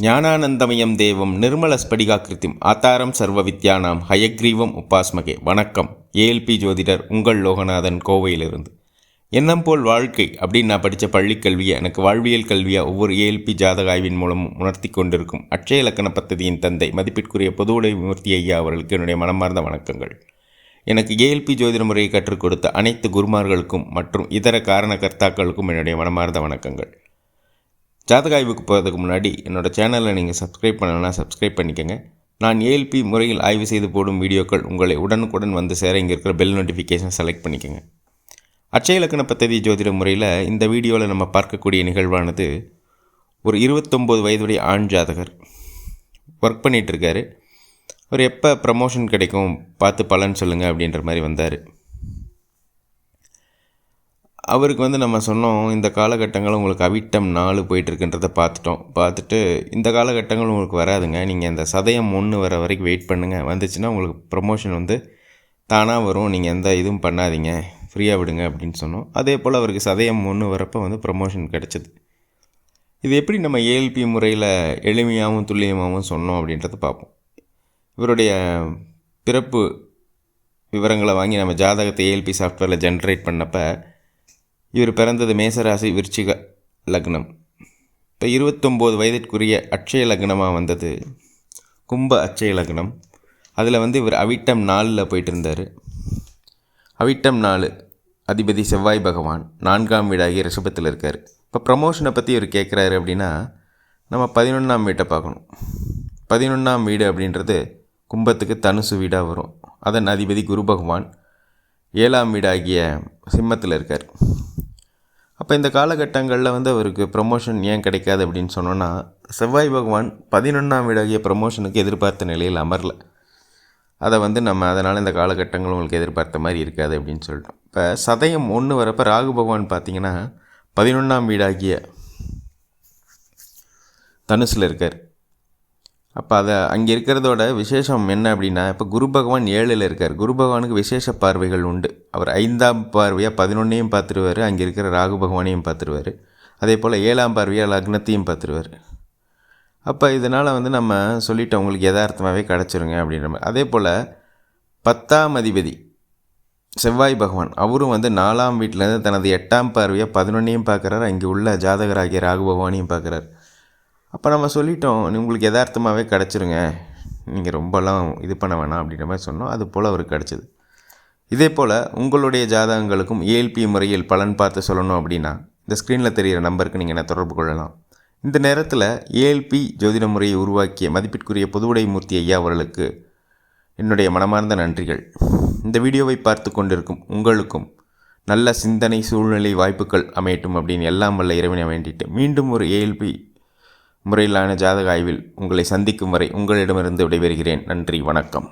ஞானானந்தமயம் தேவம் நிர்மலஸ்படிகாக்கிருத்திம் ஆதாரம் சர்வ வித்யானாம் ஹயக்ரீவம் உபாஸ்மகே. வணக்கம். ஏஎல்பி ஜோதிடர் உங்கள் லோகநாதன், கோவையிலிருந்து. எண்ணம் போல் வாழ்க்கை அப்படின்னு நான் படித்த பள்ளிக்கல்வியை எனக்கு வாழ்வியல் கல்வியாக ஒவ்வொரு ஏஎல்பி ஜாதக ஆய்வின் மூலமும் உணர்த்தி கொண்டிருக்கும் அட்சய இலக்கண பദ്ധதியின் தந்தை மதிப்பிற்குரிய பொதுவுடை மூர்த்தி ஐயா அவர்களுக்கு என்னுடைய மனமார்ந்த வணக்கங்கள். எனக்கு ஏஎல்பி ஜோதிட முறையை கற்றுக் கொடுத்த அனைத்து குருமார்களுக்கும் மற்றும் இதர காரணகர்த்தாக்களுக்கும் என்னுடைய மனமார்ந்த வணக்கங்கள். ஜாதக ஆய்வுக்கு போகிறதுக்கு முன்னாடி என்னோடய சேனலை நீங்கள் சப்ஸ்கிரைப் பண்ணலைன்னா சப்ஸ்கிரைப் பண்ணிக்கோங்க. நான் ஏஎல்பி முறையில் ஆய்வு செய்து போடும் வீடியோக்கள் உங்களை உடனுக்குடன் வந்து சேர இங்கே இருக்கிற பெல் நோட்டிஃபிகேஷன் செலக்ட் பண்ணிக்கோங்க. அட்சய இலக்கண பദ്ധதி ஜோதிட முறையில் இந்த வீடியோவில் நம்ம பார்க்கக்கூடிய நிகழ்வானது ஒரு 29 வயதுடைய ஆண் ஜாதகர் ஒர்க் பண்ணிகிட்ருக்காரு. அவர் எப்போ ப்ரமோஷன் கிடைக்கும் பார்த்து பலன் சொல்லுங்கள் அப்படின்ற மாதிரி வந்தார். அவருக்கு நம்ம சொன்னோம், இந்த காலகட்டங்கள் உங்களுக்கு அவிட்டம் 4 போயிட்டுருக்குன்றதை பார்த்துட்டு இந்த காலகட்டங்கள் உங்களுக்கு வராதுங்க, நீங்கள் இந்த சதயம் 1 வர வரைக்கும் வெயிட் பண்ணுங்கள், வந்துச்சுன்னா உங்களுக்கு ப்ரமோஷன் தானாக வரும், நீங்கள் எந்த இதுவும் பண்ணாதீங்க, ஃப்ரீயாக விடுங்க அப்படின்னு சொன்னோம். அதே போல் அவருக்கு சதயம் 1 வரப்போ ப்ரமோஷன் கிடச்சிது. இது எப்படி நம்ம ஏஎல்பி முறையில் எளிமையாகவும் துல்லியமாகவும் சொன்னோம் அப்படின்றத பார்ப்போம். இவருடைய பிறப்பு விவரங்களை வாங்கி நம்ம ஜாதகத்தை ஏஎல்பி சாஃப்ட்வேரில் ஜென்ரேட் பண்ணப்போ இவர் பிறந்தது மேசராசி விருச்சிக லக்னம். இப்போ 29 வயதிற்குரிய அட்சய லக்னமாக வந்தது கும்ப அட்சய லக்னம். அதில் இவர் அவிட்டம் 4 போயிட்டு இருந்தார். அவிட்டம் 4 அதிபதி செவ்வாய் பகவான் 4ஆம் வீடாகிய ரிஷபத்தில் இருக்கார். இப்போ ப்ரமோஷனை பற்றி இவர் கேட்குறாரு அப்படின்னா நம்ம 11ஆம் வீட்டை பார்க்கணும். 11ஆம் வீடு அப்படின்றது கும்பத்துக்கு தனுசு வீடாக வரும். அதன் அதிபதி குரு பகவான் 7ஆம் வீடாகிய சிம்மத்தில் இருக்கார். அப்போ இந்த காலகட்டங்களில் அவருக்கு ப்ரமோஷன் ஏன் கிடைக்காது அப்படின்னு சொன்னோன்னா, செவ்வாய் பகவான் 11ஆம் வீடாகிய ப்ரமோஷனுக்கு எதிர்பார்த்த நிலையில் அமரல. அதை நம்ம அதனால் இந்த காலகட்டங்கள் உங்களுக்கு எதிர்பார்த்த மாதிரி இருக்காது அப்படின்னு சொல்லிட்டோம். இப்போ சதயம் 1 வரப்போ ராகு பகவான் பார்த்திங்கன்னா 11ஆம் வீடாகிய தனுசில் இருக்கார். அப்போ அங்கே இருக்கிறதோட விசேஷம் என்ன அப்படின்னா, இப்போ குரு பகவான் 7ல் இருக்கார். குரு பகவானுக்கு விசேஷ பார்வைகள் உண்டு. அவர் 5ஆம் பார்வையாக 11ஐயும் பார்த்துருவார், அங்கே இருக்கிற ராகு பகவானையும் பார்த்துருவார். அதே போல் 7ஆம் பார்வையாக லக்னத்தையும் பார்த்துருவார். அப்போ இதனால் நம்ம சொல்லிட்டோம் உங்களுக்கு யதார்த்தமாகவே கிடச்சிருங்க அப்படின்ற மாதிரி. அதே போல் 10ஆம் அதிபதி செவ்வாய் பகவான் அவரும் 4ஆம் வீட்டிலேருந்து தனது 8ஆம் பார்வையாக 11ஐயும் பார்க்குறாரு, அங்கே உள்ள ஜாதகராகிய ராகு பகவானையும் பார்க்குறாரு. அப்போ நம்ம சொல்லிட்டோம் உங்களுக்கு யதார்த்தமாகவே கிடச்சிருங்க, நீங்கள் ரொம்பலாம் இது பண்ண வேணாம் அப்படின்ற மாதிரி சொன்னோம். அது போல் அவருக்கு கிடச்சிது. இதே போல் உங்களுடைய ஜாதகங்களுக்கும் ஏஎல்பி முறையில் பலன் பார்த்து சொல்லணும் அப்படின்னா இந்த ஸ்க்ரீனில் தெரிகிற நம்பருக்கு நீங்கள் என்ன தொடர்பு கொள்ளலாம். இந்த நேரத்தில் ஏஎல்பி ஜோதிட முறையை உருவாக்கிய மதிப்பிற்குரிய பொதுவுடை மூர்த்தி ஐயா அவர்களுக்கு என்னுடைய மனமார்ந்த நன்றிகள். இந்த வீடியோவை பார்த்து கொண்டிருக்கும் உங்களுக்கும் நல்ல சிந்தனை, சூழ்நிலை, வாய்ப்புகள் அமையட்டும் அப்படின்னு எல்லாம் வல்ல இறைவனை வேண்டிட்டு மீண்டும் ஒரு ஏஎல்பி முறையிலான ஜாதக ஆய்வில் உங்களை சந்திக்கும் வரை உங்களிடமிருந்து விடைபெறுகிறேன். நன்றி, வணக்கம்.